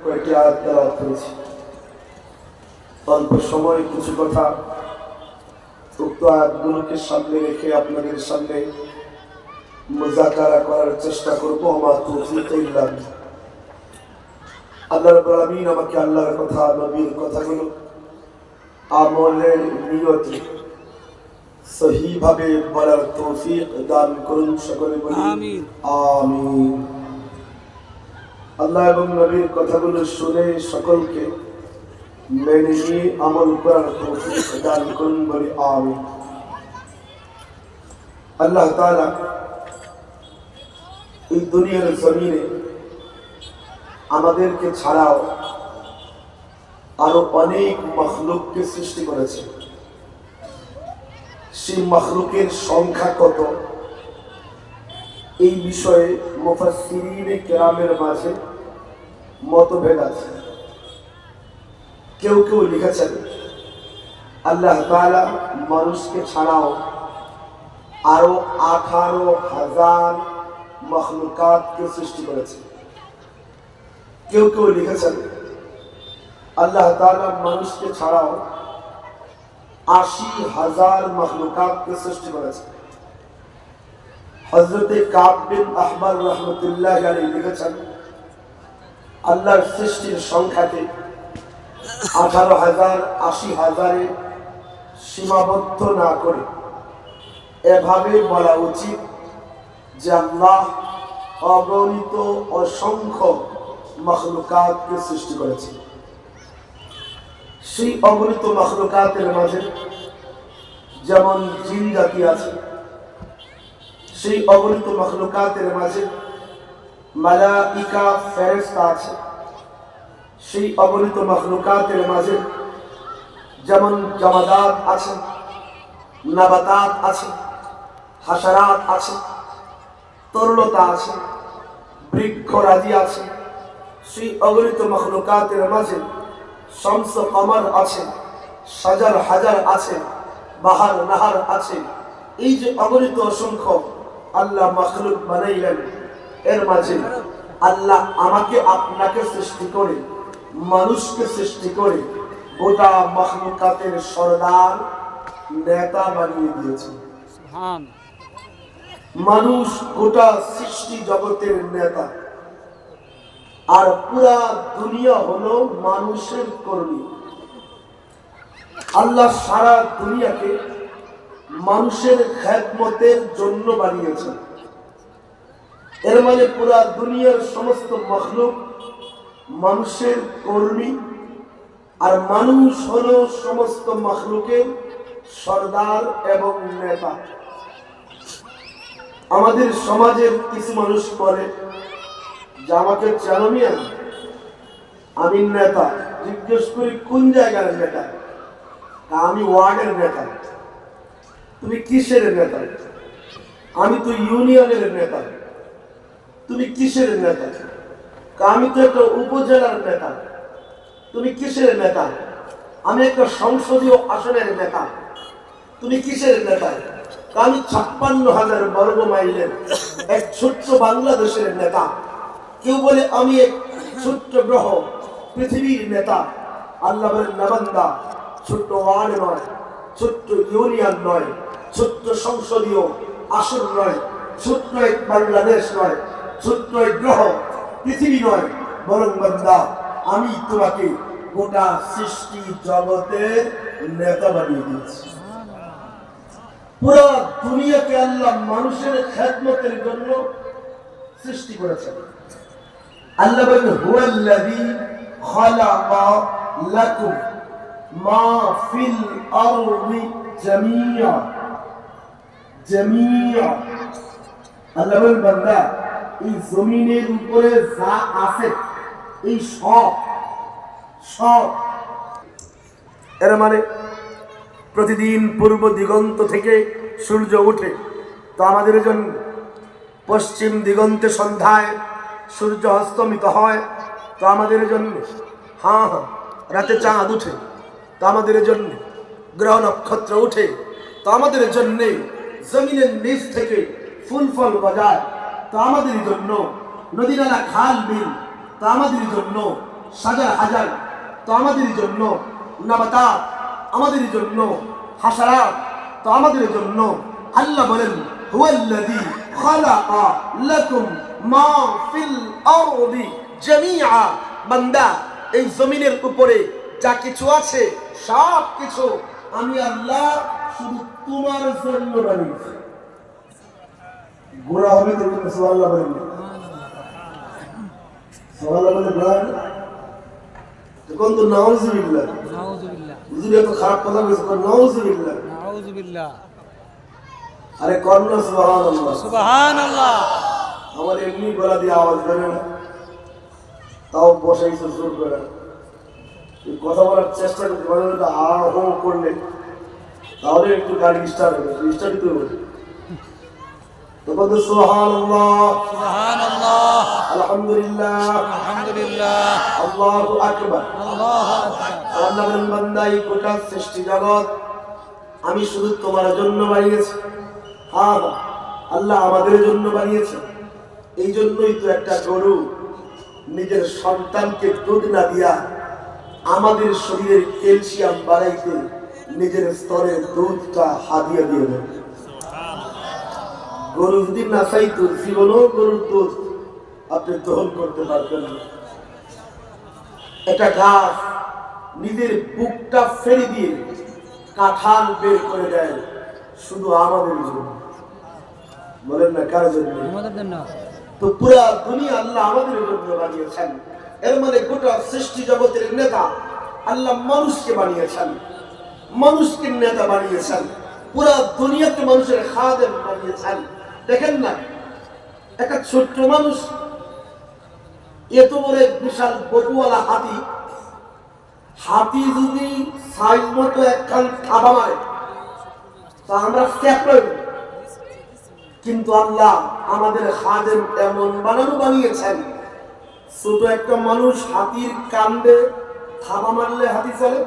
কয়েকটি আয়াত তেলাওয়াত করেছি। অল্প সময় কিছু কথা উক্ত আয়াতগুলোকে সামনে রেখে আপনাদের সামনে মুযাকারা করার চেষ্টা করবো। আমার তৌফিক ইল্লা বিল্লাহ। আল্লাহ রাব্বুল আলামিন আমাকে আল্লাহর কথা, নবীর কথাগুলো আমলের নিয়তে সহিভাবে বলার তৌফিক দান করুন। সকলে বলি আমিন আমিন। আল্লাহ এবং নবীর কথাগুলো শুনে সকলকে মেনে নিয়ে আমল করার তৌফিক দান করুন, বলি আমিন। আল্লাহ তাআলা এই দুনিয়ার জমিনে আমাদেরকে ছাড়াও আরো অনেক মাখলুককে সৃষ্টি করেছে। সেই মাখলুকের সংখ্যা কত, এই বিষয়ে মুফাসসিরিনে কেরামের মাঝে মতভেদ আছে। কেউ কেউ লিখেছেন আল্লাহ তাআলা মানুষকে ছাড়াও আরো 18,000 মাখলুকাতকে সৃষ্টি করেছে। কেউ কেউ লিখেছেন আল্লাহ তাআলা মানুষকে ছাড়াও 80,000 মাখলুকাতকে সৃষ্টি করেছে। হযরতে কাব বিন আহবার রাহমাতুল্লাহি আলাইহি লিখেছেন আল্লাহর সৃষ্টির সংখ্যাকে 18,000 80,000-এ সীমাবদ্ধ না করে এভাবে বলা উচিত যে আল্লাহ অগণিত অসংখ্য মাখলুকাতকে সৃষ্টি করেছে। সেই অগণিত মাখলুকাতের মাঝে যেমন জিন জাতি আছে, সেই অগণিত মাখলুকাতের মাঝে মালাইকা ফেরেশতা আছে। সেই অগণিত মাখলুকাতের মাঝে যেমন জামাদাত আছে, নাবাতাত আছে, হাশারাত আছে, তরলতা আছে, বৃক্ষরাজি আছে। সেই অগণিত মাখলুকাতের মাঝে শামস কমর আছে, সাজার হাজার আছে, বাহার নাহার আছে। এই যে অগণিত অসংখ্য আল্লাহ মাখলুক বানাইলেন, এর মাঝে আল্লাহ আমাকে আপনাকে সৃষ্টি করে, মানুষকে সৃষ্টি করে গোটা মাখলুকাতের সরদার, নেতা বানিয়ে দিয়েছে। মানুষ গোটা সৃষ্টি জগতের নেতা, আর পুরা দুনিয়া হলো মানুষের কর্মী। আল্লাহ সারা দুনিয়াকে মানুষের খেদমতের জন্য বানিয়েছেন। এর মানে পুরা দুনিয়ার সমস্ত মাখলুক মানুষের কর্মী, আর মানুষ হলো সমস্ত মাখলুকের সরদার এবং নেতা। আমাদের সমাজের কিছু মানুষ বলে যে আমাকে চেনো মিয়া, আমি নেতা। জিজ্ঞেস করি কোন জায়গার নেতা? আমি ওয়ার্ডের নেতা। তুমি কিসের নেতা? আমি তো ইউনিয়নের নেতা। তুমি কিসের নেতা? আমি তো একটা উপজেলার নেতা। তুমি কিসের নেতা? আমি একটা সংসদীয় আসনের নেতা। তুমি কিসের নেতা? আমি 56,000 বর্গ মাইলের এক ছোট্ট বাংলাদেশের নেতা। কেউ বলে আমি এক ছোট্ট গ্রহ পৃথিবীর নেতা। আল্লাহ বলেন না বান্দা, ছোট্ট ওয়ার্ড নয়, ছোট্ট ইউনিয়ন নয়, ছোট্ট সংসদীয় আসন নয়, ছোট্ট এক বাংলাদেশ নয়, ছোট্ট এক গ্রহ পৃথিবী নয়, বরং বান্দা আমি তোমাকে গোটা সৃষ্টি জগতের নেতা বানিয়ে দিয়েছি। পুরো দুনিয়াকে আল্লাহ মানুষের খেদমতের জন্য সৃষ্টি করেছেন। আল্লাহ বলেন হুয়াল্লাযী খালাকা লাকুম মা ফিল আরদি জামিআ। আল্লাহ বলেন বান্দা, এই জমিনের উপরে যা আছে এই সব। এর মানে প্রতিদিন পূর্ব দিগন্ত থেকে সূর্য ওঠে, তো আমাদের জন্য পশ্চিম দিগন্তে সন্ধ্যায় সূর্য অস্তমিত হয়, তো আমাদের জন্য রাতে চাঁদ উঠে, তো আমাদের জন্য গ্রহ নক্ষত্র উঠে, তো আমাদের জন্য জমিনের নিচ থেকে ফুল ফল গজায়, তো আমাদের জন্য নদী নালা খাল বিল, তা আমাদের জন্য হাজার হাজার, তো আমাদের জন্য নাবাতাত, আমাদের জন্য হাশারাত, তো আমাদের জন্য আল্লাহ বলেন হুয়াল্লাযী খালাকা লাকুম মা ফিল আরদি জামিআ। বান্দা, এই জমিনের উপরে যা কিছু আছে সব কিছু আমি আল্লাহ শুধু তোমার জন্য বানিয়েছি। গোড়া হবে তো সুবহানাল্লাহ বলেন, সুবহানাল্লাহ বলে গোড়া হবে তখন তো নাউযুবিল্লাহ, নাউযুবিল্লাহ, হুজুর এত খারাপ কথা বলছে, নাউযুবিল্লাহ, নাউযুবিল্লাহ, আরে করনা সুবহানাল্লাহ, সুবহানাল্লাহ। আমার এমনি গলা দিয়ে আওয়াজ বেরো না, তাও বসাইছে জোর করে। এই কথা বলার চেষ্টা করতে পারলে হা হো করলে তাহলে একটু গাড়ি স্টার্ট হবে, স্টার্ট দিতে হবে। তো বলতে সুবহানাল্লাহ, সুবহানাল্লাহ, আলহামদুলিল্লাহ, আলহামদুলিল্লাহ, আল্লাহু আকবার। আল্লাহু আকবার। আল্লাহ বলেন বান্দা, এই গোটা সৃষ্টি জগৎ আমি শুধু তোমার জন্য বানিয়েছি। হ্যাঁ, আল্লাহ আমাদের জন্য বানিয়েছে। এই জন্যই তো একটা গরু নিজের সন্তানকে দুধ না দিয়া আমাদের শরীরের ক্যালসিয়াম বাড়াইতে নিজের স্তরের দুধটা হাদিয়া দিয়ে দেয়। গরু যদি না চাইতো জীবনও গরুর দুধ আপনি দহন করতে পারবেন না। একটা গাছ নিজের বুকটা ফেলে দিয়ে কাঁঠাল বের করে দেয় শুধু আমাদের জন্য। বলেন না কার জন্য? আমাদের জন্য। তো পুরা দুনিয়া আল্লাহ আমাদের জন্য বানিয়েছেন। এর মানে গোটা সৃষ্টি জগতের নেতা আল্লাহ মানুষকে বানিয়েছেন, মানুষকে নেতা বানিয়েছেন, পুরা দুনিয়াকে মানুষের খাদেম বানিয়েছেন। দেখেন না, একটা ছোট্ট মানুষ এত বড় এক বিশাল বপুওয়ালা হাতি, হাতি যদি সাইজ মতো একখান থাবা মারে তা আমরা স্যাপড়াই। কিন্তু আল্লাহ আমাদের খাদেম এমন বানিয়েছেন, ছোট একটা মানুষ হাতির কান্দে থাবা মারলে হাতি চলে,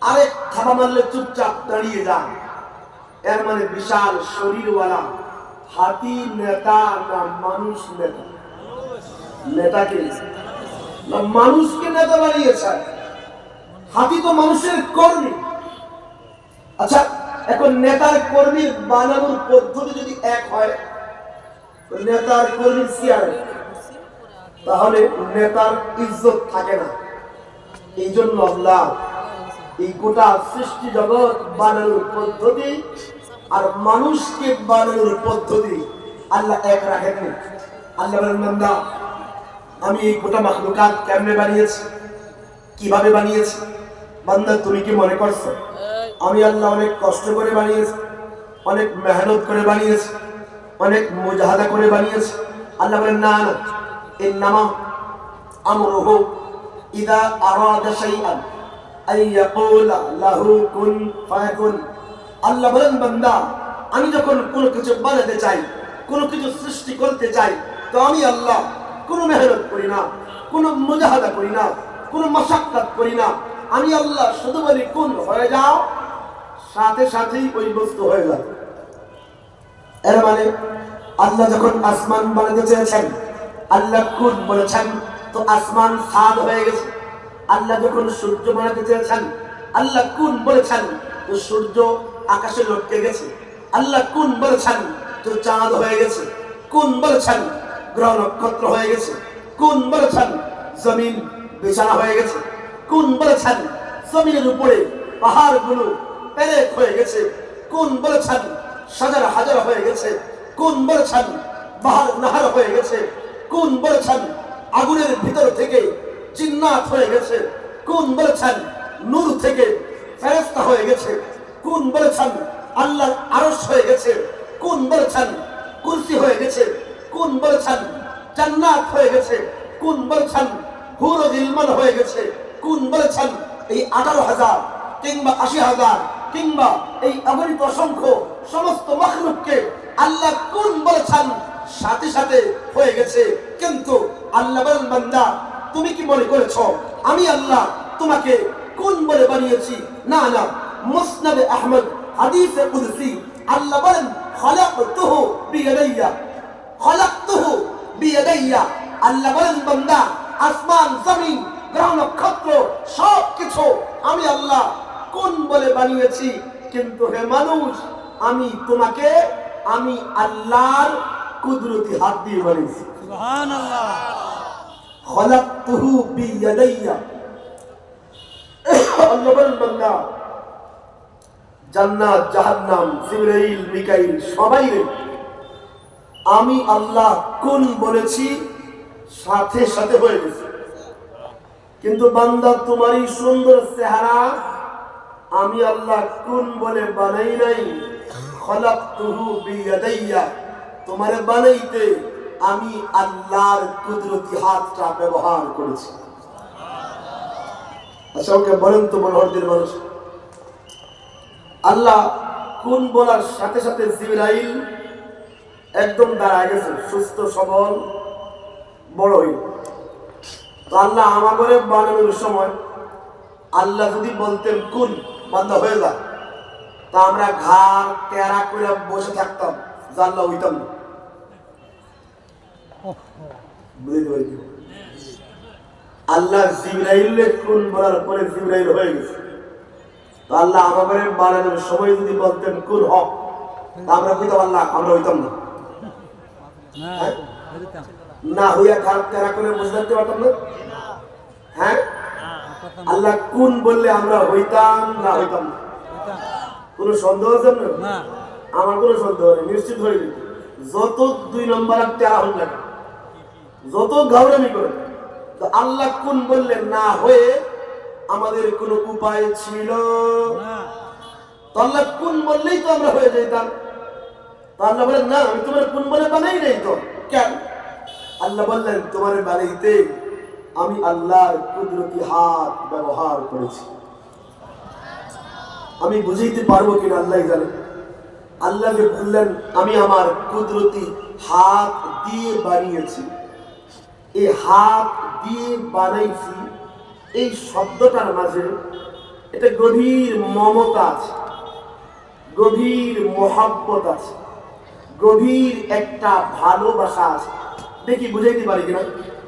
আরেক থাবা মারলে চুপচাপ দাঁড়িয়ে যান। এর মানে বিশাল শরীরওয়ালা হাতি নেতা না মানুষ নেতা? নেতাকে না মানুষকে নেতা বানিয়েছেন। হাতি তো মানুষের কর্মী। আচ্ছা, এখন নেতার কর্মী বানানোর পদ্ধতি যদি এক হয়, নেতার কর্মী চেয়ার, তাহলে নেতার ইজ্জত থাকে না। এই জন্য আল্লাহ এই গোটা সৃষ্টি জগৎ বানানোর পদ্ধতি আর মানুষকে বানানোর পদ্ধতি আল্লাহ এক রাখেননি। আল্লাহ বলেন বান্দা, আমি এই গোটা মাখলুকাত কেমনে বানিয়েছি, কিভাবে বানিয়েছি? বান্দা, তুমি কি মনে করছো আমি আল্লাহ অনেক কষ্ট করে বানিয়েছি, অনেক মেহনত করে বানিয়েছি, অনেক মুজাহাদা করে বানিয়েছি? আল্লাহ বলেন না না, ইন্নামা আমরুহু ইযা আরাদা শাইআন আইয়াকুলা লাহু কুন ফায়াকুন। আল্লাহ বলেন বান্দা, আমি যখন কোনো কিছু বানাতে চাই, কোনো কিছু সৃষ্টি করতে চাই, তো আমি আল্লাহ কোনো মেহনত করি না, কোনো মুজাহাদা করি না, কোনো মাশাক্কাত করি না। আমি আল্লাহ শুধু বলি কুন হয়ে যাও, সাথে সাথেই ওই বস্তু হয়ে যায়। এর মানে আল্লাহ যখন আসমান বানাতে চেয়েছেন, আল্লাহ কুন বলেছেন, তো আসমান সাদ হয়ে গেছে। আল্লাহ যখন সূর্য বানাতে চেয়েছেন, আল্লাহ কুন বলেছেন, তো সূর্য আকাশে লটকে গেছে। আল্লাহ কুন বলেছেন, তো চাঁদ হয়ে গেছে। কুন বলেছেন, গ্রহ নক্ষত্র হয়ে গেছে। কুন বলেছেন, জমিন বিছানা হয়ে গেছে। কুন বলেছেন, জমিনের উপরে পাহাড়গুলো পেরেক হয়ে গেছে। কুন বলেছেন, সাজার হাজার হয়ে গেছে। কুন বলেছেন, বাহার নাহার হয়ে গেছে। কুন বলেছেন, আগুনের ভিতর থেকে জিন্নাত হয়ে গেছে। কুন বলেছেন, নূর থেকে ফেরেশতা হয়ে গেছে। কুন বলেছেন, আল্লাহর আরশ হয়ে গেছে। কুন বলেছেন, কুরসি হয়ে গেছে। কুন বলেছেন, জান্নাত হয়ে গেছে। কুন বলেছেন, হুরুল ইলমান হয়ে গেছে। কুন বলেছেন, এই 18,000 কিংবা 80,000 কিংবা এই অগণিত অসংখ্য সমস্ত মাখলুককে আল্লাহ কুন বলেছেন, সাথে সাথে হয়ে গেছে। কিন্তু আল্লাহ বলেন বান্দা, তুমি কি মনে করেছো আমি আল্লাহ তোমাকে কোন বলে বানিয়েছি? না না, মুসনাদে আহমদ হাদিসে কুদসি আল্লাহ বলেন খালাকতুহু বিয়াদাইয়া, খালাকতুহু বিয়াদাইয়া। আল্লাহ বলেন বান্দা, আসমান জমিন গ্রহ নক্ষত্র সবকিছু আমি আল্লাহ কোন বলে বানিয়েছি। কিন্তু হে মানুষ, আমি তোমাকে আমি আল্লাহর কুদরতি হাত দিয়ে বানিয়েছি। সুবহানাল্লাহ। খলাকতুহু বিয়াদাইয়া। আল্লাহ বলেন, বান্দা, জান্নাত, জাহান্নাম, জিবরাইল, মিকাইল সবাই রে আমি আল্লাহ কোন বলেছি, সাথে সাথে হয়ে গেছে। কিন্তু বান্দা, তোমার এই সুন্দর চেহারা আমি আল্লাহ কোন বলে বানাই নাই। খলাকতুহু বিয়াদাইয়া, তোমারে বানাইতে আমি আল্লাহর কুদরতি হাতটা ব্যবহার করেছি। আচ্ছা, ওকে বলেন তো মনোহরদের মানুষ, আল্লাহ কোন বলার সাথে সাথে জিবরাইল একদম দাঁড়ায় গেছে, সুস্থ সবল বড় হই। তো আল্লাহ আমাদের বানানোর সময় আল্লাহ যদি বলতেন কোন, বান্দা হয়ে যা, তা আমরা ঘাড় টেরা করে বসে থাকতাম, যে আল্লাহ হইতাম না। বুঝতে পারি আল্লাহ জিবরাইলে কোন বলার পরে জিবরাইল হয়ে গেছে। তো আল্লাহ আমাদের বানানোর সময় যদি বলতেন কোন হক, তা আমরা কইতাম আল্লাহ, আমরা হইতাম না। না হইয়া ঘাড় টেরা করে বসে থাকতে পারতাম না। হ্যাঁ, আল্লাহ কোন বললে আমরা হইতাম না হইতাম না? কোন সন্দেহ আছে না? আমার কোনো সন্দেহ নেই, নিশ্চিত হয়ে যেত। যত 2 নম্বর টেরা হন না, যত গাউরামি করে, তো আল্লাহ কোন বললে না হয়ে আমাদের কোনো উপায় ছিল না। তো আল্লাহ কোন বললেই তো আমরা হয়ে যেতাম। তো আল্লাহ বলেন, না, আমি তোমার কোন বলে বানাই নাই তো। কেন? আল্লাহ বললেন, তোমার বানাইতে আমি আল্লাহর কুদরতি হাত ব্যবহার করেছি। আমি বুঝাইতে পারবো কিনা আল্লাহ জানে। আল্লাহ যে বললেন আমি আমার কুদরতি হাত দিয়ে বানিয়েছি, এই হাত দিয়ে বানাইছি, এই শব্দটার মাঝে এটা গভীর মমতা আছে, গভীর মোহাব্বত আছে, গভীর একটা ভালোবাসা আছে। দেখি বুঝাইতে পারি কিনা।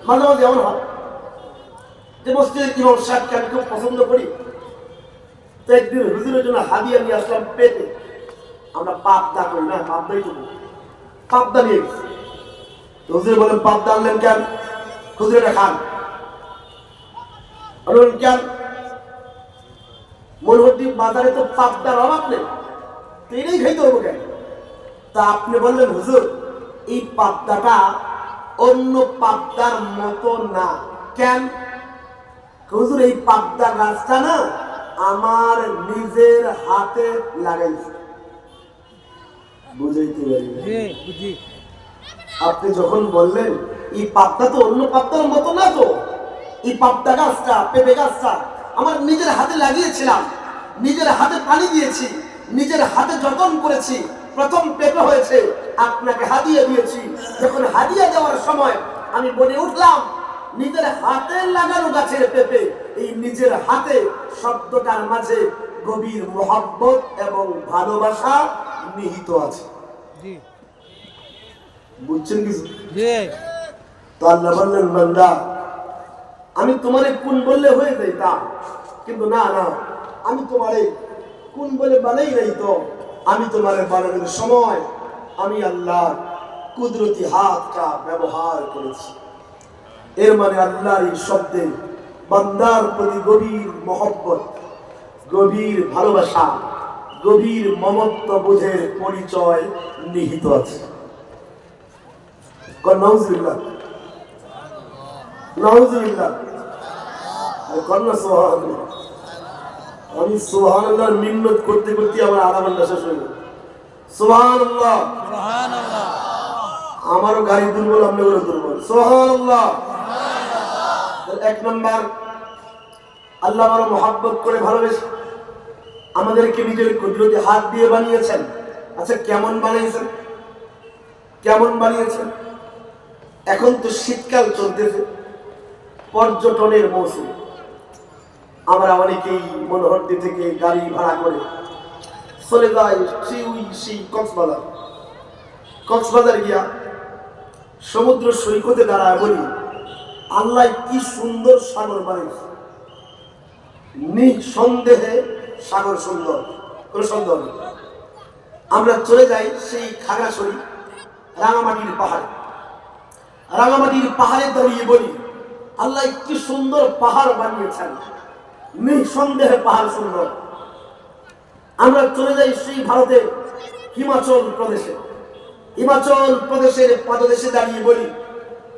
মাঝে মাঝে এমন হয় যে মসজিদের ইমাম সাহেবকে আমি খুব পছন্দ করি, তো একদিন হুজুরের জন্য হাদিয়া নিয়ে আসলাম পেটে। আমরা পাবদা করি না, পাবদাই তো পাবদা নিয়ে গেছি। হুজুর বলেন, পাবদা আনলেন কেন? হুজুর এটা খান। কেন? মনোহরদ্বীপ বাজারে তো পাবদার অভাব নেই, তো এটাই খাইতে হবো কেন? তা আপনি বললেন, হুজুর এই পাবদাটা অন্য পাবদার মতো না। কেন? হুজুর এই পাবদা গাছটা না আমার নিজের হাতে লাগাইছে। বুঝাইতে পারি? আপনি যখন বললেন এই পাবদা তো অন্য পাবদার মতো না, তো এই পাবদা গাছটা, পেঁপে গাছটা আমার নিজের হাতে লাগিয়েছিলাম, নিজের হাতে পানি দিয়েছি, নিজের হাতে যত্ন করেছি। প্রথম পেঁপে হয়েছে, আপনাকে হাদিয়া দিয়েছি। যখন হাদিয়া দেওয়ার সময় আমি বলে উঠলাম, নিজের হাতে লাগানো গাছের পেঁপে, এই নিজের হাতে শব্দটার মাঝে গভীর মোহাব্বত এবং ভালোবাসা নিহিত আছে। বুঝছেন কিছু? তো আল্লাহ বললেন, বান্দা, আমি তোমারে কোন বললে হয়ে যাইতাম, কিন্তু না না, আমি তোমারে কোন বলে বানাই নাই। তো আমি তোমারে বানানোর সময় আমি আল্লাহর কুদরতি হাতটা ব্যবহার করেছি। এর মানে আল্লাহর এই শব্দে বান্দার প্রতি গভীর মহব্বত, গভীর ভালোবাসা, গভীর মমত্ব বোধের পরিচয় নিহিত আছে। নাউজুবিল্লাহ, নাউজুবিল্লাহ। আমি সুবহানাল্লাহর মিন্নত করতে করতে আমার আধা ঘন্টা শেষ হয়ে গেল। সুবহানাল্লাহ, সুবহানাল্লাহ। আমারও গাড়ি দুর্বল, আপনারও দুর্বল। সুবহানাল্লাহ। এক নম্বর, আল্লাহ বড় মহব্বত করে ভালোবেসে আমাদেরকে নিজের কুদরতি হাত দিয়ে বানিয়েছেন। আচ্ছা, কেমন বানিয়েছেন? কেমন বানিয়েছেন? এখন তো শীতকাল চলতেছে, পর্যটনের মৌসুম। আমরা অনেকেই মনোহরদী থেকে গাড়ি ভাড়া করে চলে যাই সেই কক্সবাজার। কক্সবাজার গিয়া সমুদ্র সৈকতে দাঁড়ায় বলি, আল্লাহ কি সুন্দর সাগর বানিয়েছে, নিঃসন্দেহে সাগর সুন্দর, কোনো সন্দেহ নেই। আমরা চলে যাই সেই খাগড়াছড়ি রাঙামাটির পাহাড়ে। রাঙামাটির পাহাড়ে দাঁড়িয়ে বলি আল্লাহ কি সুন্দর পাহাড় বানিয়েছেন, নিঃসন্দেহে পাহাড় সুন্দর। আমরা চলে যাই সেই ভারতের হিমাচল প্রদেশে। হিমাচল প্রদেশের পাদদেশে দাঁড়িয়ে বলি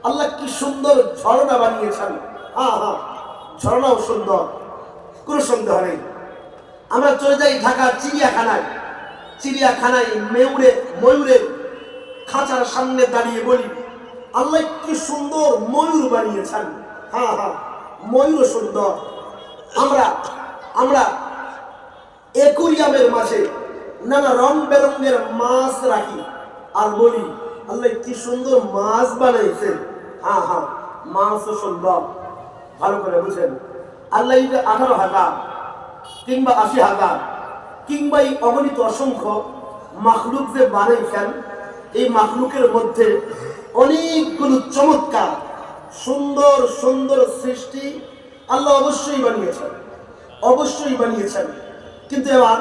আল্লাহ কি সুন্দর ঝর্ণা বানিয়েছেন। হ্যাঁ হ্যাঁ, ঝর্ণাও সুন্দর, কোনো সন্দেহ নেই। আমরা চলে যাই ঢাকার চিড়িয়াখানায়। চিড়িয়াখানায় ময়ূরের খাঁচার সামনে দাঁড়িয়ে বলি আল্লাহ কি সুন্দর ময়ূর বানিয়েছেন। হ্যাঁ হ্যাঁ, ময়ূর সুন্দর। আমরা অ্যাকুরিয়ামের মাঝে নানা রং বেরঙের মাছ রাখি আর বলি আল্লাহ কি সুন্দর মাছ বানাইছে। হ্যাঁ হ্যাঁ, মাছও সুন্দর। ভালো করে বুঝেন, আল্লাহ 18,000 কিংবা 80,000 কিংবা এই অগণিত অসংখ্য মাখলুক যে বানাইছেন, এই মাখলুকের মধ্যে অনেকগুলো চমৎকার সুন্দর সুন্দর সৃষ্টি আল্লাহ অবশ্যই বানিয়েছেন, অবশ্যই বানিয়েছেন। কিন্তু এবার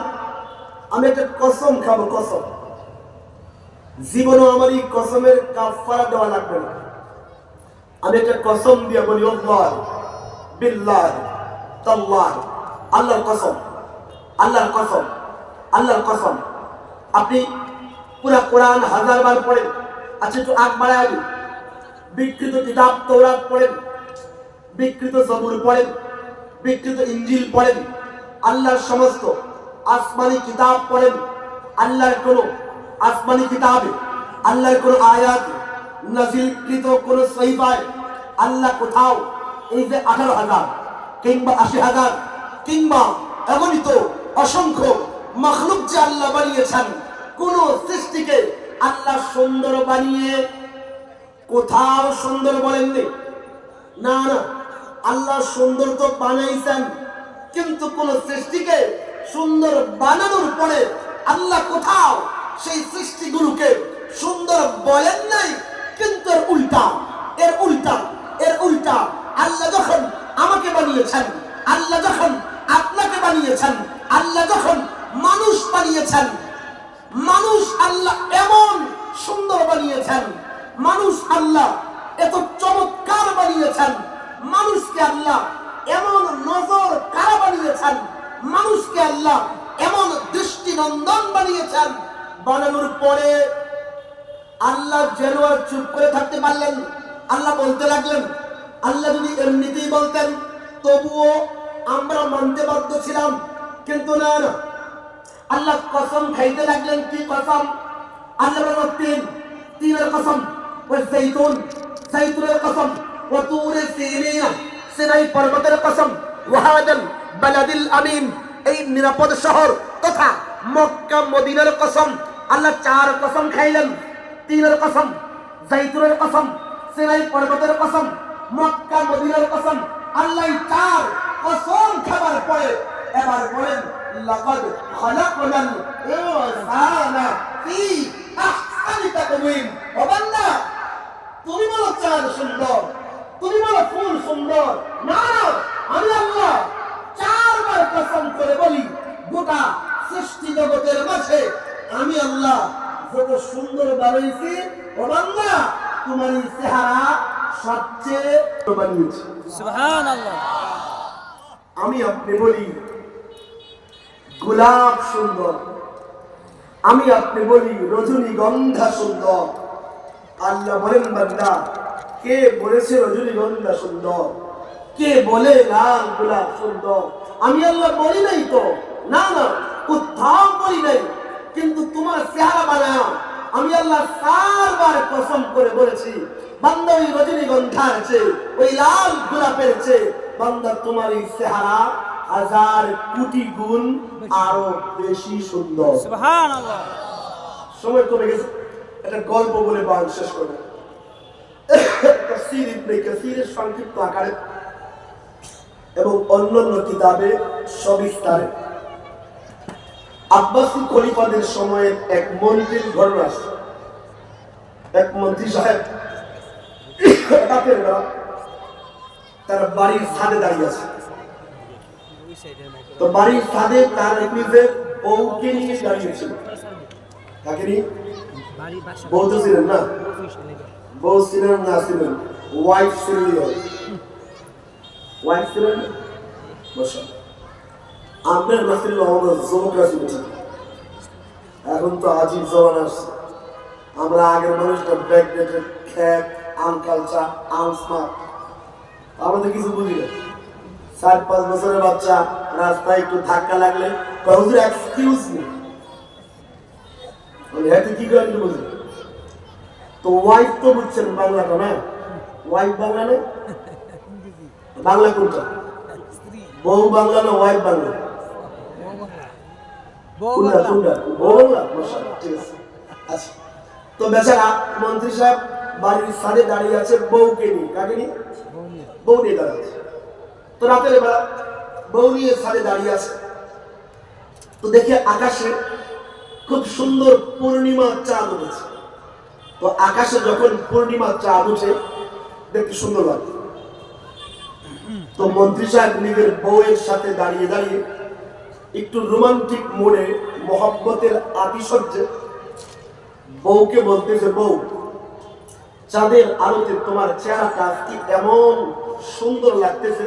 আমি একটা কসম খাবো, কসম। জীবনও আমার এই কসমের কাফারা দেওয়া লাগবে না। আমি একটা কসম দিয়ে বলি আল্লাহ বিল্লাহ তাল্লাহ, আল্লাহর কসম, আল্লাহর কসম, আল্লাহর কসম। আপনি পুরা কোরআন 1000 বার পড়েন, আচ্ছা একটু আগ বাড়ায় আগে বিকৃত কিতাব তৌরাত পড়েন, বিকৃত জবুর পড়েন, বিকৃত ইঞ্জিল পড়েন, আল্লাহর সমস্ত আসমানি কিতাব পড়েন, আল্লাহর কোন আসমানি কিতাবে আল্লাহর কোন আয়াত নাজিলকৃত কোন সহিফায় আল্লাহ কোথাও এই যে 18,000 কিংবা 80,000 কিংবা অগণিত অসংখ্য মাখলুক যে আল্লাহ বানিয়েছেন, কোন সৃষ্টিকে আল্লাহ সুন্দর বানিয়ে কোথাও সুন্দর বলেননি। না না, আল্লাহ সুন্দর তো বানাইছেন, কিন্তু কোন সৃষ্টিকে সুন্দর বানানোর পরে আল্লাহ কোথাও সেই সৃষ্টিগুলোকে সুন্দর বলেন নাই। কিন্তু এর উল্টা, এর উল্টা, এর উল্টা আল্লাহ যখন আমাকে বানিয়েছেন, আল্লাহ যখন আপনাকে বানিয়েছেন, আল্লাহ যখন মানুষ বানিয়েছেন, মানুষ আল্লাহ এমন সুন্দর বানিয়েছেন, মানুষ আল্লাহ এত চমৎকার বানিয়েছেন, মানুষকে আল্লাহ এমন নজর কারা বানিয়েছেন, মানুষকে আল্লাহ এমন দৃষ্টিনন্দন বানিয়েছেন। বানানোর পরে আল্লাহ যেন আর চুপ করে থাকতে পারলেন। আল্লাহ বলতে লাগলেন, আল্লাহ যদি এমনিতেই বলতেন তবুও আমরা মানতে বাধ্য ছিলাম, কিন্তু না না, আল্লাহ কসম খাইতে লাগলেন। কি কসম? আল্লাহ বলেন তিনের কসম, ওই জাইতুনের কসম, ওয়া তুরে সিনিয়া, সিনাই পর্বতের কসম, ওয়াহাদাল বালাদিল আমিন, এই নিরাপদ শহর তথা মক্কা মদিনার কসম। আল্লাহ 4 কসম খাইলেন। তিনের কসম, জাইতুনের কসম, সিনাই পর্বতের কসম, মক্কা মদিনার কসম। আল্লাহ 4 কসম খাবার পরে এবার বলেন লাকাদ খালাকনাল ইনসানা ফি আহসানি তাকওয়িম। ও বান্দা, তুমি বলো চাঁদ সুন্দর, তুমি বলো ফুল সুন্দর, না আমি আল্লাহ 4 বার কসম করে বলি গোটা সৃষ্টি জগতের মাঝে আমি আল্লাহ যত সুন্দর বানাইছি, ও বান্দা তোমার এই চেহারা সবচেয়ে বানিয়েছি। সুবহানাল্লাহ। আমি আপনি বলি গোলাপ সুন্দর, আমি আপনি বলি রজনীগন্ধা সুন্দর। আল্লাহ বলেন বান্দা, কে বলেছে রজনীগন্ধা সুন্দর? কে বলে লাল গোলাপ সুন্দর? আমি আল্লাহ বলি নাই তো, না না, কোথাও বলি নাই। কিন্তু তোমার চেহারা বানায় আমি আল্লাহ 4 বার কসম করে বলেছি বান্দা ওই রজনীগন্ধার চেয়ে, ওই লাল গোলাপের চেয়ে বান্দা তোমার এই চেহারা 1000 কোটি গুণ আরো বেশি সুন্দর। সুবহানাল্লাহ। সময় কমে গেছে, একটা গল্প বলে বান শেষ করবে। তাফসীর ইবনে কাসীরের সংক্ষিপ্ত আকারে এবং অন্যান্য কিতাবে সবিস্তারে আব্বাসী খলিফাদের সময়ে এক মন্ত্রীর ঘটনা আছে। এক মন্ত্রী সাহেব রাতের বেলা তারা বাড়ির ছাদে দাঁড়িয়ে আছে। তো বাড়ির ছাদে তার নিজের বউকে নিয়ে দাঁড়িয়েছিল। কাকে নিয়ে? বউ তো ছিলেন না, বউ ছিলেন না, ছিলেন ওয়াইফ ছিলেন। ওয়াইফ ছিলেন বসা আপনার নাসির ডেমোক্রেসি ঠিক। এখন তো আজিব জমানা আসছে। আমরা আগের মানুষটা ব্যাকডেটেড খ্যাত আনকালচার আনস্মার্ট, আমরা তো কিছু বুঝি না। 4-5 বছরের বাচ্চা রাস্তায় একটু ধাক্কা লাগলে হুজুর এক্সকিউজ মি, হ্যাঁ কি করে একটু বুঝি। তো ওয়াইফ তো বুঝছেন বাংলাটা না, ওয়াইফ বাংলা না, বাংলা কোনটা? বউ বাংলা না ওয়াইফ বাংলা? কোনটা কোনটা? বউ বাংলা। মাশাআল্লাহ, ঠিক আছে। আচ্ছা, তো বেচারা মন্ত্রী সাহেব বাড়ির ছাদে দাঁড়িয়ে আছে বউকে নিয়ে। কাকে নিয়ে? বউ নিয়ে দাঁড়িয়ে আছে। তো রাতের বেলা বউ নিয়ে ছাদে দাঁড়িয়ে আছে। তো দেখে আকাশে খুব সুন্দর পূর্ণিমা চাঁদ উঠেছে। তো আকাশে যখন পূর্ণিমা চাঁদ উঠে দেখতে সুন্দর লাগে। তো মন্ত্রী সাহেব নিজের বউয়ের সাথে দাঁড়িয়ে দাঁড়িয়ে একটু রোমান্টিক মোড়ে মহব্বতের আতিশয্যে বউকে বলতেছে, বউ চাঁদের আলোতে তোমার চেহারাটা কি এমন সুন্দর লাগতেছে।